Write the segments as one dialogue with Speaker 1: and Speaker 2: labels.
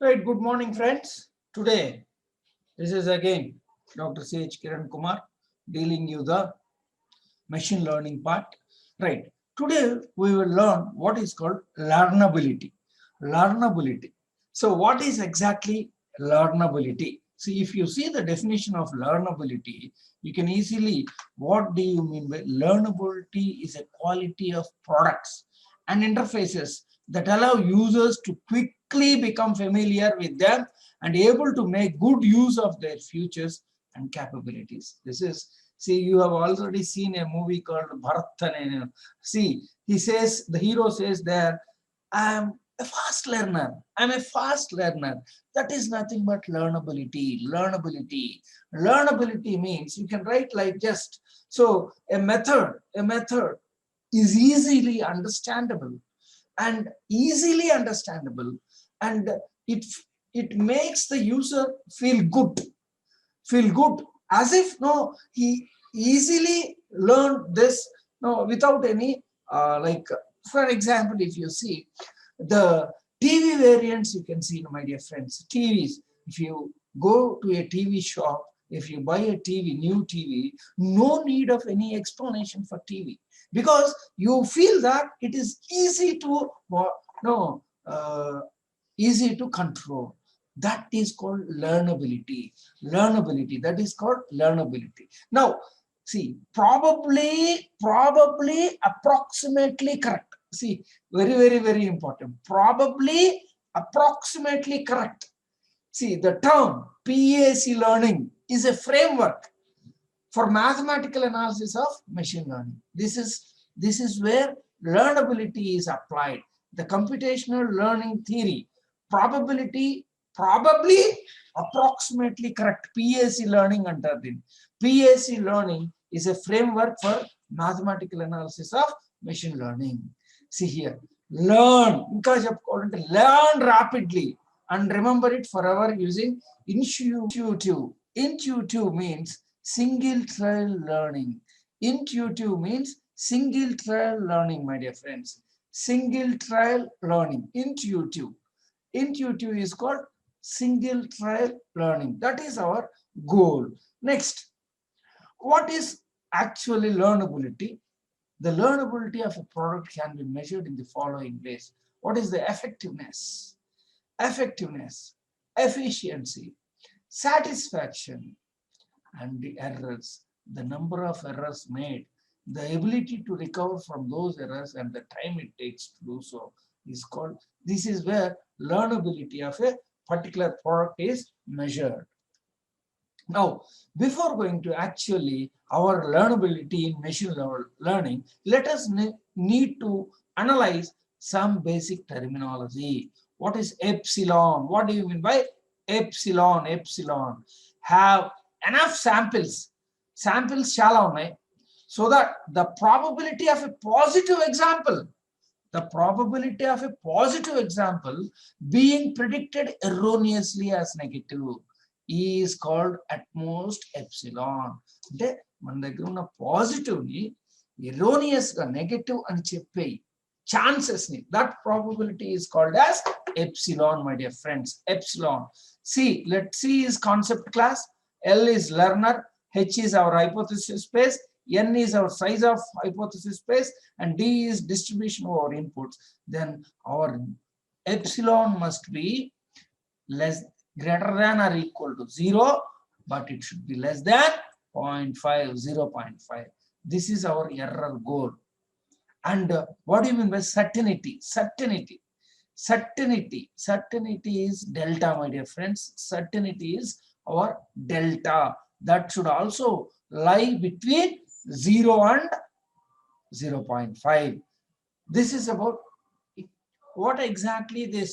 Speaker 1: Right, good morning, friends. Today, this is again Dr. C.H. Kiran Kumar dealing you the machine learning part. Right, today we will learn what is called learnability. Learnability. So, what is exactly learnability? See, if you see the definition of learnability, you can easily, what do you mean by learnability is a quality of products and interfaces that allow users to quickly become familiar with them and able to make good use of their features and capabilities. This is, see, you have already seen a movie called Bharat. See, he says, the hero says there, I am a fast learner. I'm a fast learner. That is nothing but learnability. Learnability. Learnability means you can write like just so a method is easily understandable, and it it makes the user feel good as if no he easily learned this no without any like, for example, if you see the TV variants, you can see, my dear friends, TVs. If you go to a TV shop, if you buy a TV, new TV, no need of any explanation for TV, because you feel that it is easy to no easy to control. That is called learnability. Learnability. That is called learnability. Now, see, probably, approximately correct. See, very important. Probably, approximately correct. See, the term PAC learning is a framework for mathematical analysis of machine learning. This is where learnability is applied. The computational learning theory, probably approximately correct. PAC learning under the PAC learning is a framework for mathematical analysis of machine learning. See here, learn, because of learn rapidly and remember it forever using intuitive. Intuitive means single trial learning. Intuitive means single trial learning, my dear friends. Single trial learning. Intuitive. Intuitive is called single trial learning. That is our goal. Next, what is actually learnability? The learnability of a product can be measured in the following ways. What is the effectiveness? Effectiveness, efficiency, satisfaction, and the errors, the number of errors made, the ability to recover from those errors and the time it takes to do so is called, this is where learnability of a particular product is measured. Now, before going to actually our learnability in machine learning, let us need to analyze some basic terminology. What is epsilon? What do you mean by epsilon? Epsilon. Have enough samples shallow, so that the probability of a positive example, being predicted erroneously as negative is called at most epsilon. అంటే మన దగ్గర ఉన్న positive ని erroneous గా negative అని చెప్పే chances ni, that probability is called as epsilon, my dear friends. Epsilon. See, let's see his concept class. L is learner, H is our hypothesis space, N is our size of hypothesis space, and D is distribution of our inputs. Then our epsilon must be greater than or equal to 0, but it should be less than 0.5, 0.5. This is our error goal. And what do you mean by certainty? Certainty is delta, my dear friends. Certainty is our delta. That should also lie between 0 and 0.5. This is about what exactly this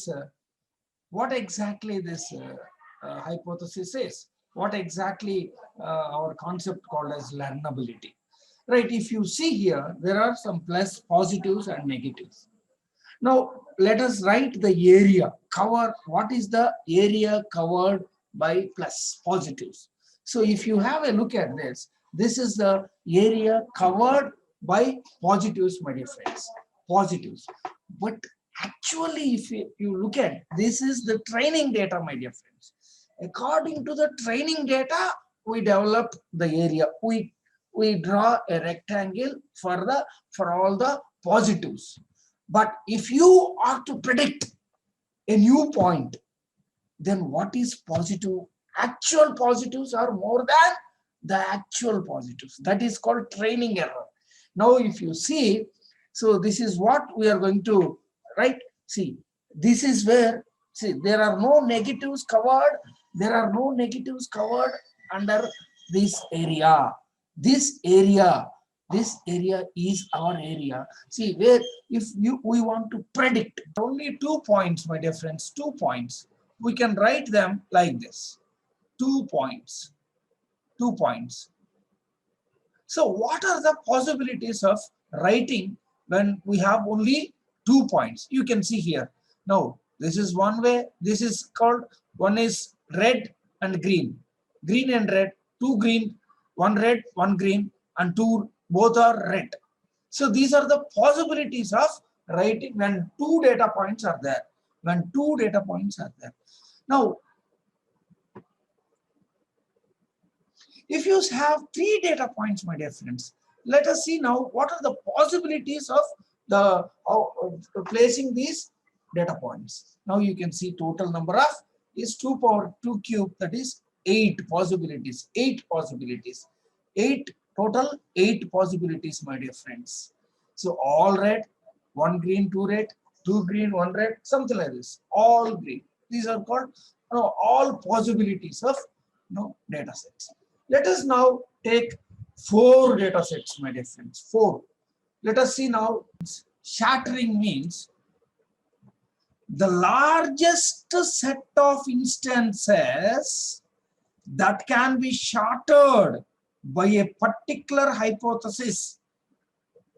Speaker 1: hypothesis is. What exactly our concept called as learnability. Right, if you see here, there are some plus positives and negatives. Now, let us write the area cover. What is the area covered by plus positives? So if you have a look at this, this is the area covered by positives, my dear friends. Positives. But Actually, if you look at, this is the training data, my dear friends. According to the training data, we develop the area. We draw a rectangle for all the positives. But if you are to predict a new point, then what is positive? Actual positives are more than the actual positives. That is called training error. Now, if you see, so this is what we are going to write. See, this is where, see, there are no negatives covered. There are no negatives covered under this area. This area is our area. See, where if we want to predict only 2 points, my dear friends, 2 points. We can write them like this, 2 points, 2 points. So what are the possibilities of writing when we have only 2 points? You can see here. Now, this is one way. This is called, one is red and green. Green and red, 2 green, 1 red, 1 green, and 2, both are red. So these are the possibilities of writing when 2 data points are there. When 2 data points are there. Now, if you have 3 data points, my dear friends, let us see now what are the possibilities of the placing these data points. Now you can see total number of is 2 power 2 cube, that is 8 possibilities. 8 possibilities. 8 total, 8 possibilities, my dear friends. So all red, 1 green, 2 red, 2 green, 1 red, something like this. All green. These are called all possibilities of data sets. Let us now take 4 data sets, my dear friends. 4. Let us see now. Shattering means the largest set of instances that can be shattered by a particular hypothesis.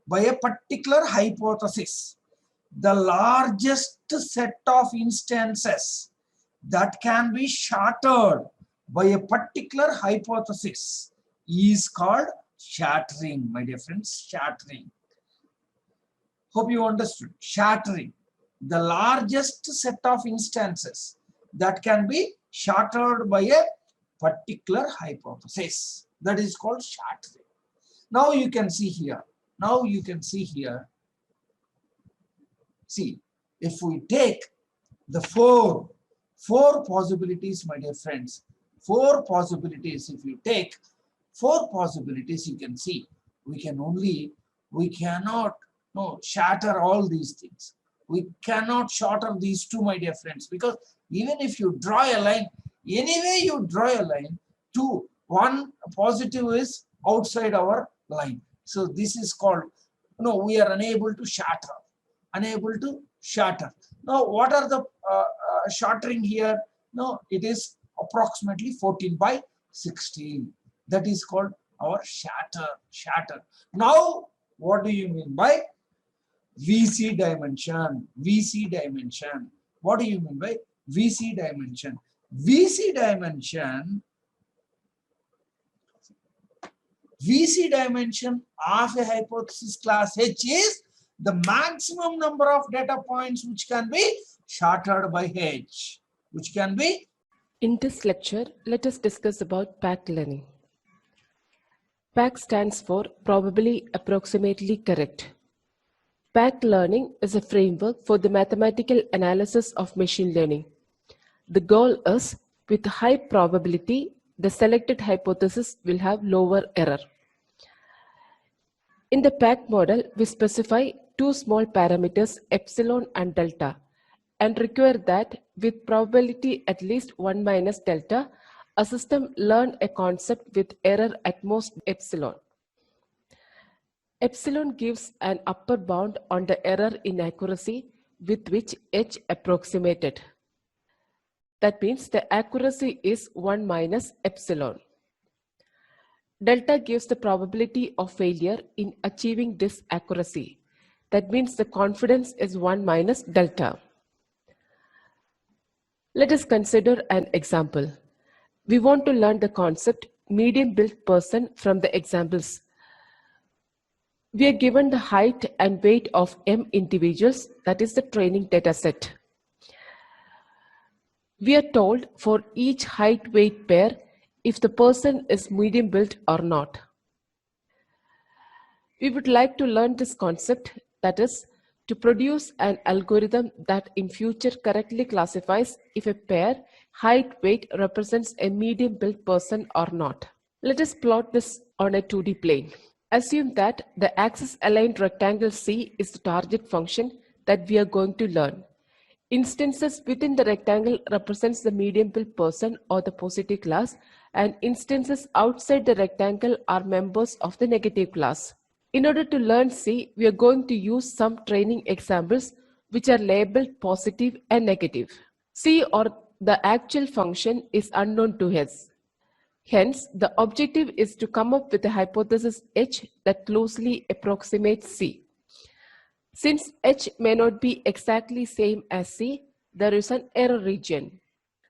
Speaker 1: By a particular hypothesis. The largest set of instances that can be shattered by a particular hypothesis is called shattering, my dear friends. Shattering. Hope you understood. Shattering. The largest set of instances that can be shattered by a particular hypothesis. That is called shattering. Now you can see here. Now you can see here. See, if we take the four possibilities, my dear friends, 4 possibilities, if you take 4 possibilities, you can see we cannot shatter all these things. We cannot shatter these 2, my dear friends, because even if you draw a line, anyway you draw a line, 1 positive is outside our line. So this is called, we are unable to shatter. Unable to shatter. Now, what are the shattering here? No, it is approximately 14 by 16. That is called our shatter. Now, what do you mean by VC dimension? VC dimension. What do you mean by VC dimension? VC dimension of a hypothesis class H is the maximum number of data points which can be shattered by H. Which can be.
Speaker 2: In this lecture, let us discuss about PAC learning. PAC stands for Probably Approximately Correct. PAC learning is a framework for the mathematical analysis of machine learning. The goal is, with high probability, the selected hypothesis will have lower error. In the PAC model, we specify 2 small parameters, epsilon and delta, and require that with probability at least 1 minus delta, a system learn a concept with error at most epsilon. Epsilon gives an upper bound on the error inaccuracy with which H approximated. That means the accuracy is 1 minus epsilon. Delta gives the probability of failure in achieving this accuracy. That means the confidence is 1 minus delta. Let us consider an example. We want to learn the concept medium built person from the examples. We are given the height and weight of m individuals, that is the training data set. We are told for each height-weight pair if the person is medium built or not. We would like to learn this concept, that is, to produce an algorithm that in future correctly classifies if a pair height-weight represents a medium built person or not. Let us plot this on a 2D plane. Assume that the axis-aligned rectangle C is the target function that we are going to learn. Instances within the rectangle represents the medium built person or the positive class, and instances outside the rectangle are members of the negative class. In order to learn C, we are going to use some training examples which are labeled positive and negative. C, or the actual function, is unknown to us. Hence, the objective is to come up with a hypothesis H that closely approximates C. Since H may not be exactly same as C, there is an error region.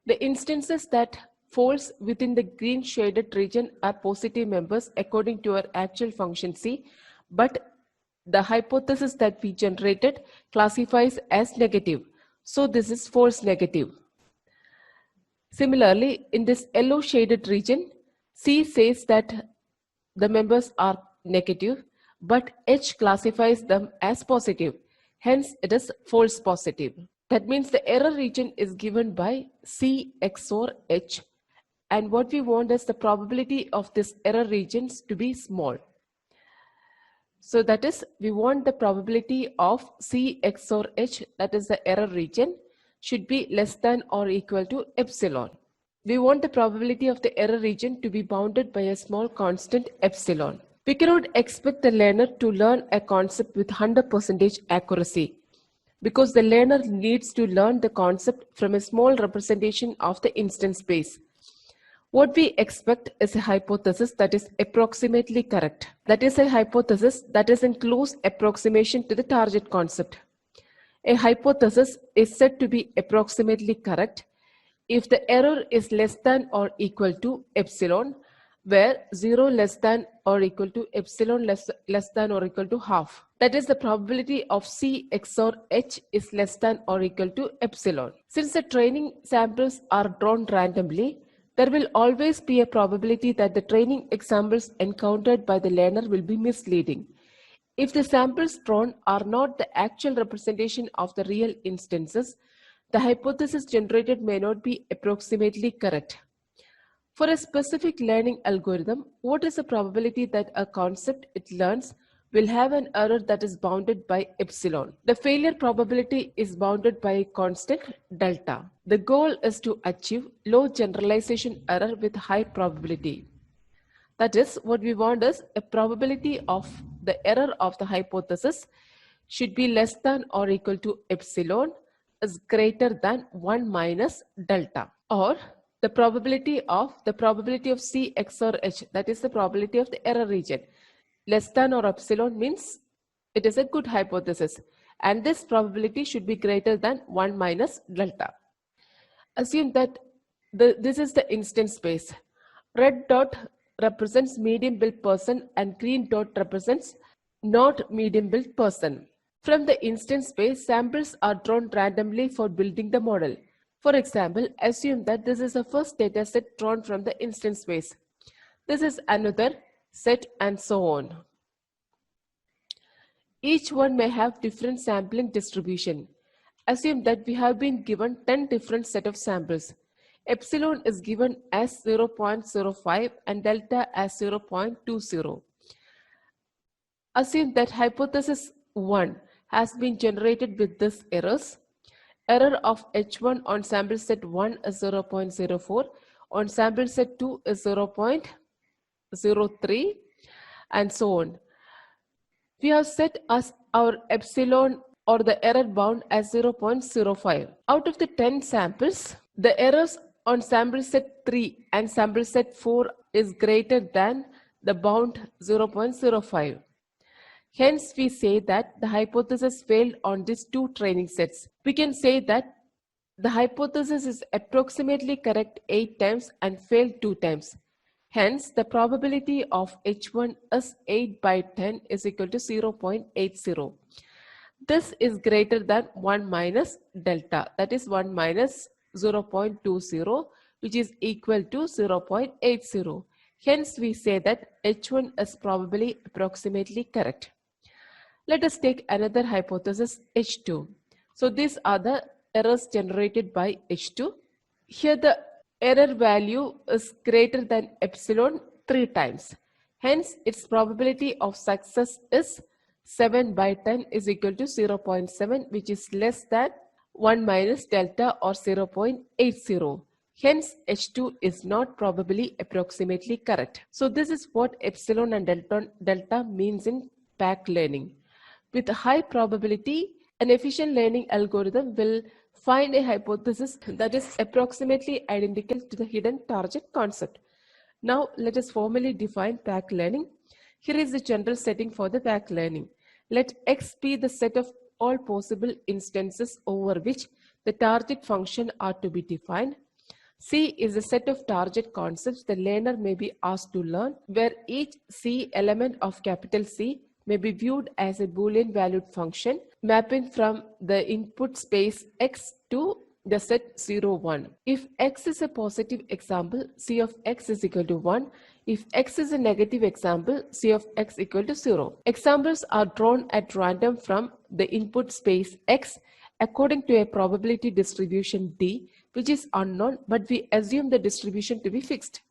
Speaker 2: The instances that falls within the green shaded region are positive members according to our actual function C, but the hypothesis that we generated classifies as negative. So this is false negative. Similarly, in this yellow shaded region, C says that the members are negative, but H classifies them as positive. Hence, it is false positive. That means the error region is given by C XOR H, and what we want is the probability of this error regions to be small. So that is, we want the probability of C XOR H, that is the error region, should be less than or equal to epsilon. We want the probability of the error region to be bounded by a small constant epsilon. We cannot expect the learner to learn a concept with 100% accuracy, because the learner needs to learn the concept from a small representation of the instance space. What we expect is a hypothesis that is approximately correct. That is a hypothesis that is in close approximation to the target concept. A hypothesis is said to be approximately correct if the error is less than or equal to epsilon, where 0 less than or equal to epsilon less than or equal to half. That is, the probability of C XOR H is less than or equal to epsilon. Since the training samples are drawn randomly, there will always be a probability that the training examples encountered by the learner will be misleading. If the samples drawn are not the actual representation of the real instances, the hypothesis generated may not be approximately correct. For a specific learning algorithm, what is the probability that a concept it learns will have an error that is bounded by epsilon? The failure probability is bounded by a constant delta. The goal is to achieve low generalization error with high probability. That is, what we want is a probability of the error of the hypothesis should be less than or equal to epsilon is greater than 1 minus delta, or the probability of C XOR H, that is the probability of the error region, less than or epsilon means it is a good hypothesis, and this probability should be greater than 1 minus delta. Assume that this is the instance space. Red dot represents medium built person and green dot represents not medium built person. From the instance space, samples are drawn randomly for building the model. For example, assume that this is the first data set drawn from the instance space. This is another set, and so on. Each one may have different sampling distribution. Assume that we have been given 10 different set of samples. Epsilon is given as 0.05 and delta as 0.20. Assume that hypothesis 1 has been generated with these errors. Error of H1 on sample set 1 is 0.04, on sample set 2 is 0.03, and so on. We have set as our epsilon or the error bound as 0.05. Out of the 10 samples, the errors on sample set 3 and sample set 4 is greater than the bound 0.05. Hence, we say that the hypothesis failed on these two training sets. We can say that the hypothesis is approximately correct 8 times and failed 2 times. Hence, the probability of H1 is 8 by 10 is equal to 0.80. This is greater than 1 minus delta, that is 1 minus 0.20, which is equal to 0.80. Hence, we say that H1 is probably approximately correct. Let us take another hypothesis, H2. So these are the errors generated by H2. Here the error value is greater than epsilon 3 times. Hence, its probability of success is 7 by 10 is equal to 0.7, which is less than 1 minus delta or 0.80. Hence, H2 is not probably approximately correct. So this is what epsilon and delta means in packed learning. With a high probability, an efficient learning algorithm will find a hypothesis that is approximately identical to the hidden target concept. Now, let us formally define packed learning. Here is the general setting for the packed learning. Let X be the set of all possible instances over which the target function are to be defined. C is a set of target concepts the learner may be asked to learn, where each C element of capital C may be viewed as a Boolean valued function mapping from the input space X to the set 0, 1. If X is a positive example, C of X is equal to 1. If X is a negative example, C of X equal to 0. Examples are drawn at random from the input space X according to a probability distribution D, which is unknown, but we assume the distribution to be fixed.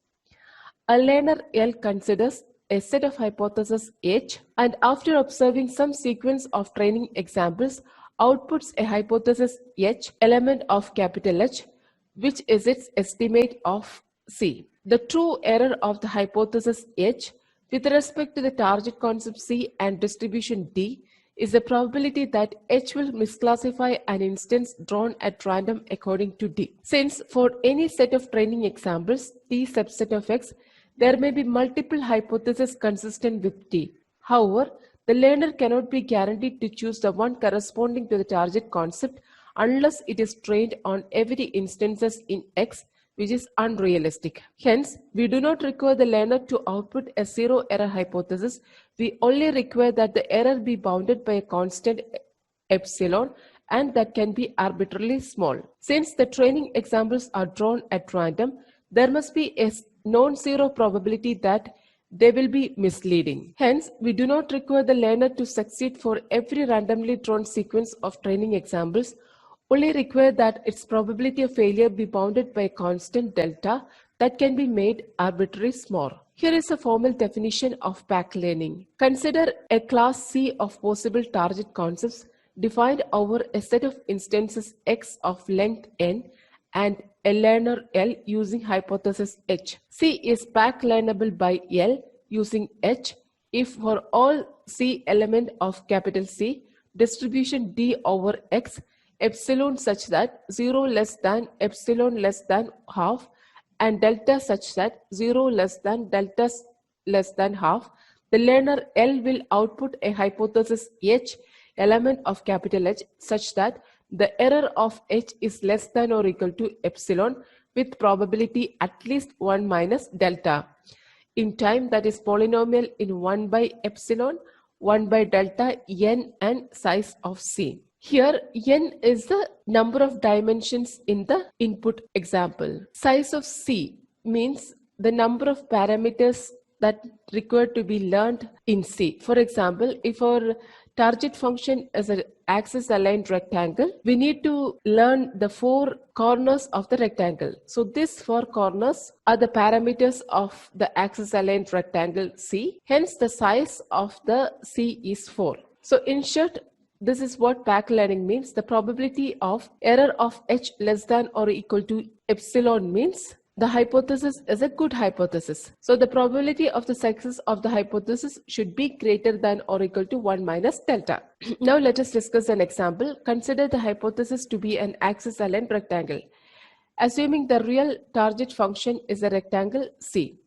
Speaker 2: A learner L considers a set of hypotheses H, and after observing some sequence of training examples, outputs a hypothesis H, element of capital H, which is its estimate of C. The true error of the hypothesis H with respect to the target concept C and distribution D is the probability that H will misclassify an instance drawn at random according to D. Since for any set of training examples, T subset of X, there may be multiple hypotheses consistent with T. However, the learner cannot be guaranteed to choose the one corresponding to the target concept unless it is trained on every instances in X, which is unrealistic. Hence, we do not require the learner to output a zero error hypothesis. We only require that the error be bounded by a constant epsilon and that can be arbitrarily small. Since the training examples are drawn at random, there must be a non-zero probability that they will be misleading. Hence, we do not require the learner to succeed for every randomly drawn sequence of training examples, only require that its probability of failure be bounded by a constant delta that can be made arbitrarily small. Here is a formal definition of packed learning. Consider a class C of possible target concepts defined over a set of instances X of length n and a learner L using hypothesis H. C is packed learnable by L using H if for all C element of capital C, distribution D over X, epsilon such that 0 less than epsilon less than half and delta such that 0 less than delta less than half, the learner L will output a hypothesis H element of capital H such that the error of H is less than or equal to epsilon with probability at least 1 minus delta. In time, that is polynomial in 1 by epsilon, 1 by delta, n and size of C. Here, n is the number of dimensions in the input example. Size of C means the number of parameters that required to be learned in C. For example, if our target function is an axis aligned rectangle, we need to learn the 4 corners of the rectangle. So these 4 corners are the parameters of the axis aligned rectangle C. Hence the size of the C is 4. So in short, this is what packed learning means. The probability of error of H less than or equal to epsilon means the hypothesis is a good hypothesis. So the probability of the success of the hypothesis should be greater than or equal to 1 minus delta. Now let us discuss an example. Consider the hypothesis to be an axis aligned rectangle. Assuming the real target function is a rectangle C.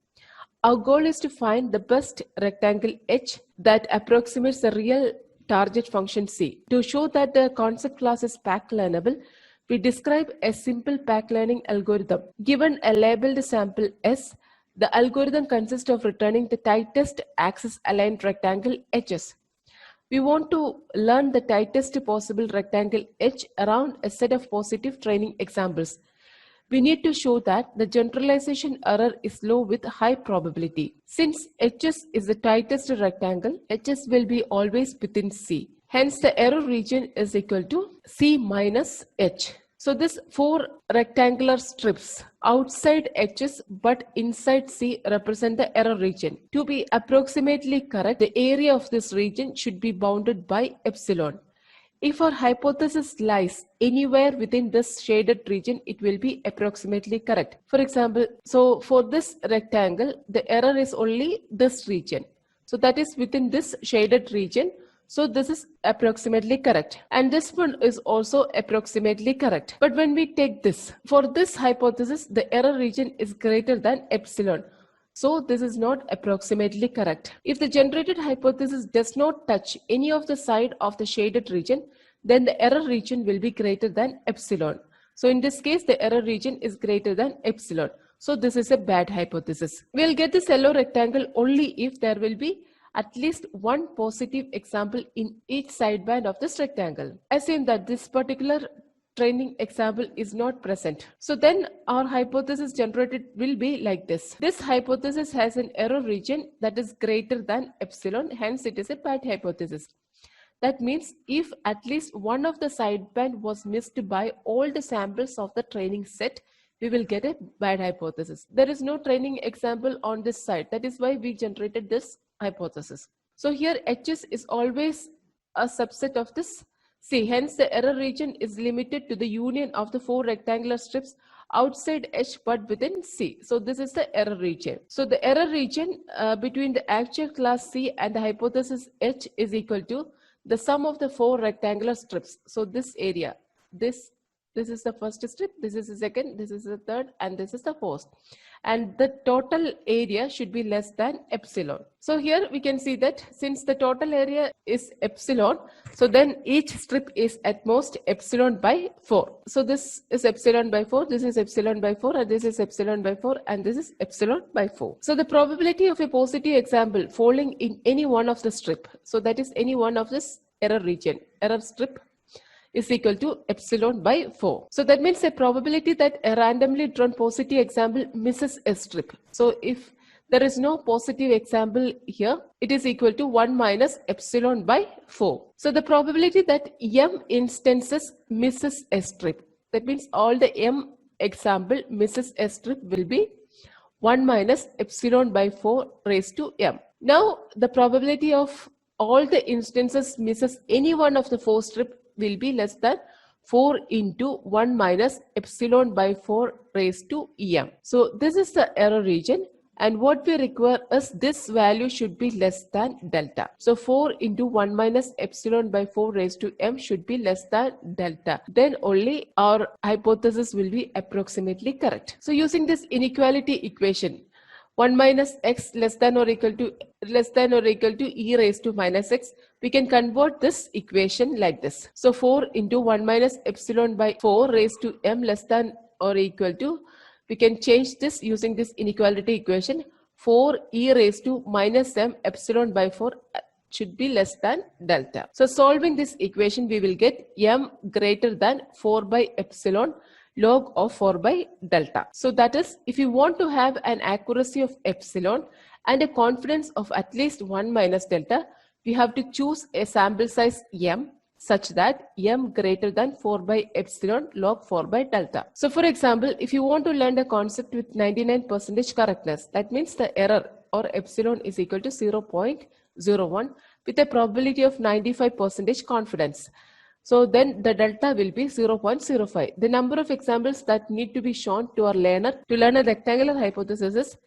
Speaker 2: Our goal is to find the best rectangle H that approximates the real target function C. To show that the concept class is packed learnable, we describe a simple packed learning algorithm. Given a labeled sample S, The algorithm consists of returning the tightest axis-aligned rectangle Hs. We want to learn the tightest possible rectangle H around a set of positive training examples. We need to show that the generalization error is low with high probability. Since Hs is the tightest rectangle, Hs will be always within C. Hence, the error region is equal to C minus H. So this 4 rectangular strips outside Hs but inside C represent the error region. To be approximately correct, the area of this region should be bounded by epsilon. If our hypothesis lies anywhere within this shaded region, it will be approximately correct. For example, so for this rectangle, the error is only this region. So that is within this shaded region. So this is approximately correct. And this one is also approximately correct. But when we take this, for this hypothesis, the error region is greater than epsilon. So this is not approximately correct. If the generated hypothesis does not touch any of the side of the shaded region, then the error region will be greater than epsilon. So in this case, the error region is greater than epsilon. So this is a bad hypothesis. We'll get this yellow rectangle only if there will be at least one positive example in each sideband of this rectangle. Assume that this particular training example is not present. So then our hypothesis generated will be like this. This hypothesis has an error region that is greater than epsilon, hence it is a bad hypothesis. That means if at least one of the sideband was missed by all the samples of the training set, we will get a bad hypothesis. There is no training example on this side. That is why we generated this hypothesis. So here Hs is always a subset of this C. Hence the error region is limited to the union of the 4 rectangular strips outside H but within C. So this is the error region. So the error region between the actual class C and the hypothesis H is equal to the sum of the 4 rectangular strips. So this area, this is the first strip, this is the second, this is the third, and this is the fourth. And the total area should be less than epsilon. So here we can see that since the total area is epsilon, so then each strip is at most epsilon by 4. So this is epsilon by 4, this is epsilon by 4, and this is epsilon by 4, and this is epsilon by 4. So the probability of a positive example falling in any one of the strip, so that is any one of this error region, error strip, is equal to epsilon by 4. So that means the probability that a randomly drawn positive example misses a strip. So if there is no positive example here, it is equal to 1 minus epsilon by 4. So the probability that m instances misses a strip, that means all the m example misses a strip will be 1 minus epsilon by 4 raised to m. Now the probability of all the instances misses any one of the 4 strip will be less than 4 into 1 minus epsilon by 4 raised to em. So this is the error region, and what we require is this value should be less than delta. So 4 into 1 minus epsilon by 4 raised to m should be less than delta. Then only our hypothesis will be approximately correct. So using this inequality equation, 1 minus x less than or equal to e raised to minus x, we can convert this equation like this. So 4 into 1 minus epsilon by 4 raised to m less than or equal to, we can change this using this inequality equation. 4 e raised to minus m epsilon by 4 should be less than delta. So solving this equation, we will get m greater than 4 by epsilon log of 4 by delta. So that is, if you want to have an accuracy of epsilon and a confidence of at least 1 minus delta, we have to choose a sample size m such that m greater than 4 by epsilon log 4 by delta. So for example, if you want to learn a concept with 99% correctness, that means the error or epsilon is equal to 0.01 with a probability of 95% confidence. So then the delta will be 0.05. The number of examples that need to be shown to our learner to learn a rectangular hypothesis is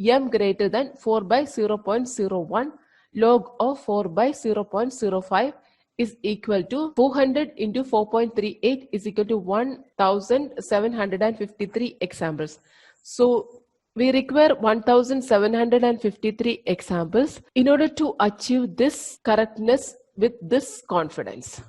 Speaker 2: m greater than 4 by 0.01 log of 4 by 0.05 is equal to 400 into 4.38 is equal to 1753 examples. So we require 1753 examples in order to achieve this correctness with this confidence.